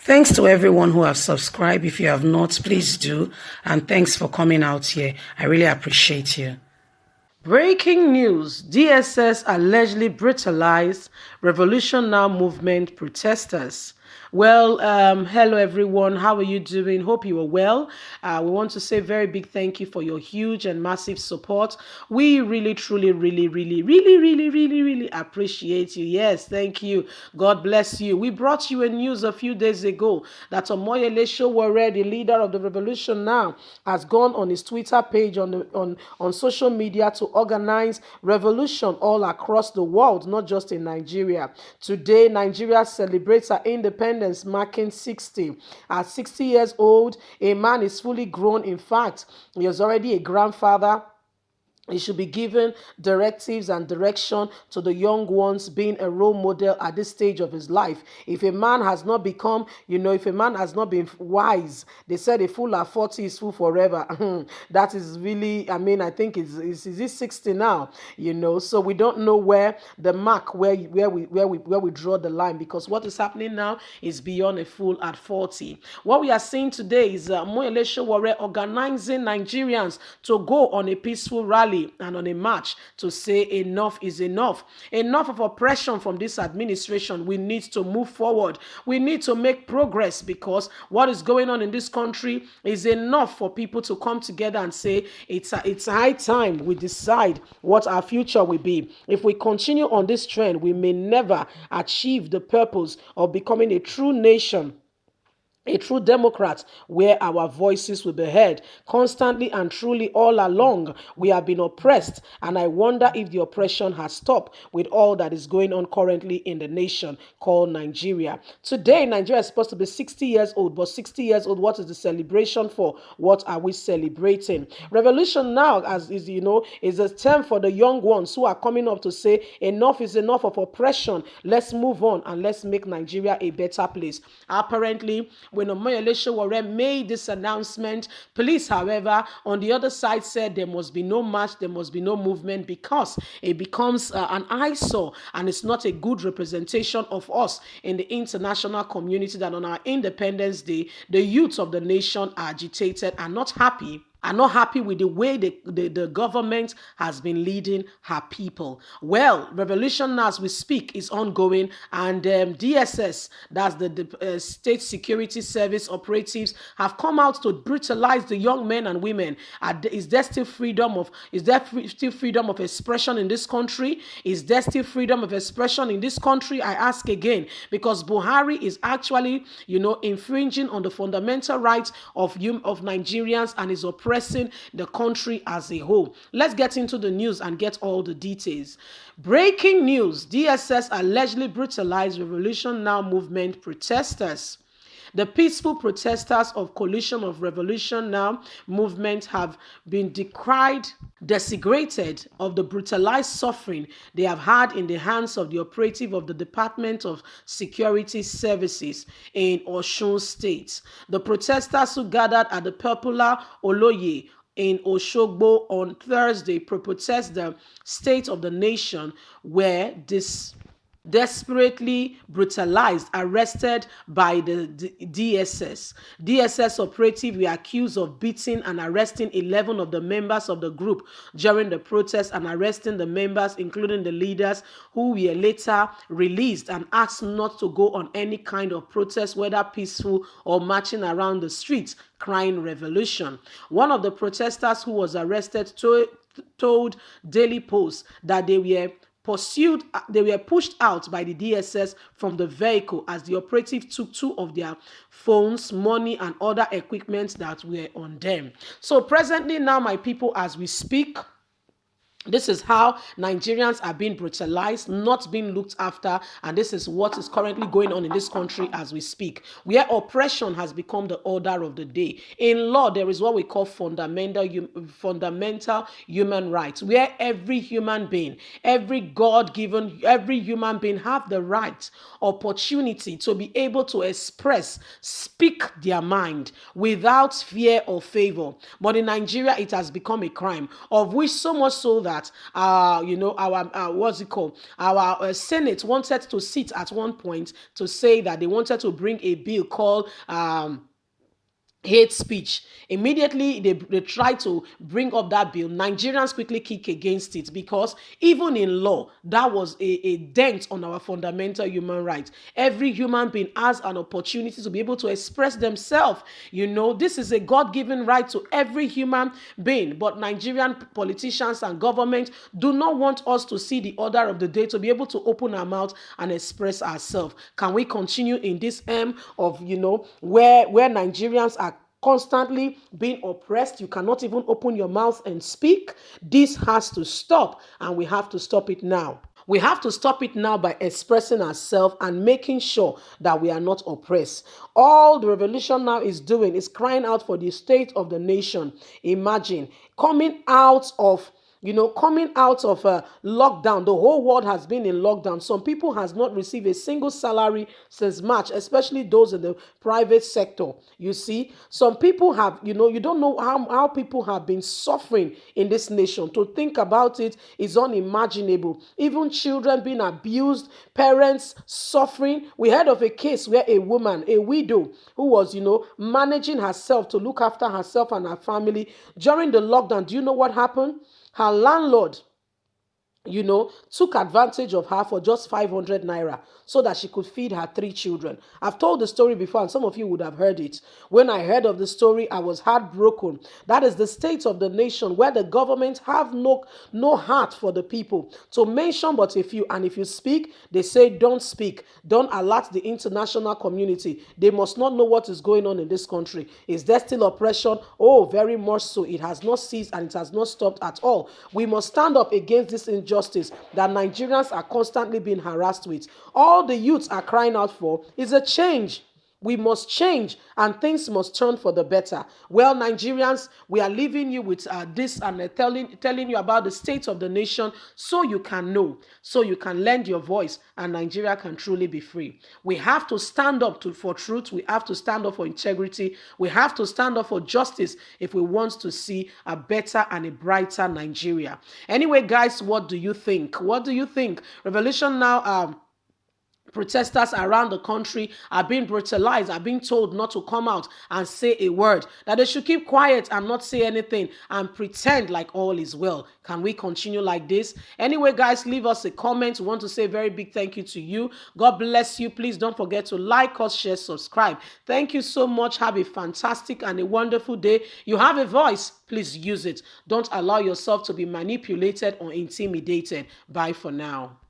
Thanks to everyone who have subscribed. If you have not, please do. And thanks for coming out here. I really appreciate you. Breaking news. DSS allegedly brutalized Revolution Now movement protesters. Well, hello everyone. How are you doing? Hope you are well. We want to say very big thank you for your huge and massive support. We really, truly, really appreciate you. Yes, thank you. God bless you. We brought you a news a few days ago that Omoyele Sowore, the leader of the Revolution Now, has gone on his Twitter page on social media to organize revolution all across the world, not just in Nigeria. Today, Nigeria celebrates her independence, marking 60. At 60 years old, a man is fully grown. In fact, he is already a grandfather. He should be given directives and direction to the young ones, being a role model at this stage of his life. If a man has not become, if a man has not been wise, they said a fool at 40 is fool forever. That is really, I think is it 60 now? So we don't know where the mark, where we draw the line, because what is happening now is beyond a fool at 40. What we are seeing today is Moyele Sowore organizing Nigerians to go on a peaceful rally and on a march to say enough is enough. Enough of oppression from this administration. We need to move forward. We need to make progress, because what is going on in this country is enough for people to come together and say it's high time we decide what our future will be. If we continue on this trend, we may never achieve the purpose of becoming a true nation, a true Democrat, where our voices will be heard. Constantly and truly all along, we have been oppressed, and I wonder if the oppression has stopped with all that is going on currently in the nation called Nigeria. Today, Nigeria is supposed to be 60 years old, but 60 years old, what is the celebration for? What are we celebrating? Revolution Now, as is, is a term for the young ones who are coming up to say enough is enough of oppression. Let's move on and let's make Nigeria a better place. Apparently, when Omoyele Sowore made this announcement, police, however, on the other side said there must be no march, there must be no movement, because it becomes an eyesore, and it's not a good representation of us in the international community that on our Independence Day, the youth of the nation are agitated and not happy with the way the government has been leading her people. Well, revolution as we speak is ongoing, and DSS, that's the State Security Service operatives, have come out to brutalize the young men and women. Is there still freedom of expression in this country? Is there still freedom of expression in this country? I ask again, because Buhari is actually, infringing on the fundamental rights of Nigerians, and is oppressing the country as a whole. Let's get into the news and get all the details. Breaking news: DSS allegedly brutalized Revolution Now movement protesters. The peaceful protesters of Coalition of Revolution Now movement have been decried, desecrated of the brutalized suffering they have had in the hands of the operative of the Department of Security Services in Osun State. The protesters who gathered at the popular Oloye in Oshogbo on Thursday to protest the state of the nation were desperately brutalized, arrested by the DSS. DSS operative were accused of beating and arresting 11 of the members of the group during the protest, and arresting the members, including the leaders, who were later released and asked not to go on any kind of protest, whether peaceful or marching around the streets crying revolution. One of the protesters who was arrested told Daily Post that they were pushed out by the DSS from the vehicle as the operative took 2 of their phones, money, and other equipment that were on them. So presently now, my people, as we speak, this is how Nigerians are being brutalized, not being looked after, and this is what is currently going on in this country as we speak, where oppression has become the order of the day. In law, there is what we call fundamental human rights, where every human being, every God-given, every human being have the right, opportunity to be able to speak their mind without fear or favor. But in Nigeria, it has become a crime, of which so much so that that our what's it called, our Senate wanted to sit at one point to say that they wanted to bring a bill called hate speech. Immediately they try to bring up that bill. Nigerians quickly kick against it, because even in law, that was a dent on our fundamental human rights. Every human being has an opportunity to be able to express themselves. This is a God-given right to every human being, but Nigerian politicians and government do not want us to see the order of the day, to be able to open our mouth and express ourselves. Can we continue in this of where Nigerians are constantly being oppressed? You cannot even open your mouth and speak. This has to stop, and we have to stop it now. We have to stop it now by expressing ourselves and making sure that we are not oppressed. All the revolution now is doing is crying out for the state of the nation. Imagine coming out of lockdown. The whole world has been in lockdown. Some people has not received a single salary since March, especially those in the private sector. You see, some people have, you don't know how people have been suffering in this nation. To think about it is unimaginable. Even children being abused, parents suffering. We heard of a case where a woman, a widow, who was, managing herself to look after herself and her family during the lockdown. Do you know what happened? Her landlord, took advantage of her for just 500 naira so that she could feed her 3 children. I've told the story before, and some of you would have heard it. When I heard of the story, I was heartbroken. That is the state of the nation, where the government have no heart for the people. To mention but a few, and if you speak, they say don't speak. Don't alert the international community. They must not know what is going on in this country. Is there still oppression? Oh, very much so. It has not ceased, and it has not stopped at all. We must stand up against this injustice that Nigerians are constantly being harassed with. All the youths are crying out for is a change. We must change, and things must turn for the better. Well, Nigerians, we are leaving you with this, and telling you about the state of the nation, so you can know, so you can lend your voice, and Nigeria can truly be free. We have to stand up for truth. We have to stand up for integrity. We have to stand up for justice if we want to see a better and a brighter Nigeria. Anyway, guys, what do you think? What do you think? Revolution Now, protesters around the country are being brutalized, are being told not to come out and say a word, that they should keep quiet and not say anything and pretend like all is well. Can we continue like this? Anyway, guys, leave us a comment. We want to say a very big thank you to you. God bless you. Please don't forget to like us, share, subscribe. Thank you so much. Have a fantastic and a wonderful day. You have a voice. Please use it. Don't allow yourself to be manipulated or intimidated. Bye for now.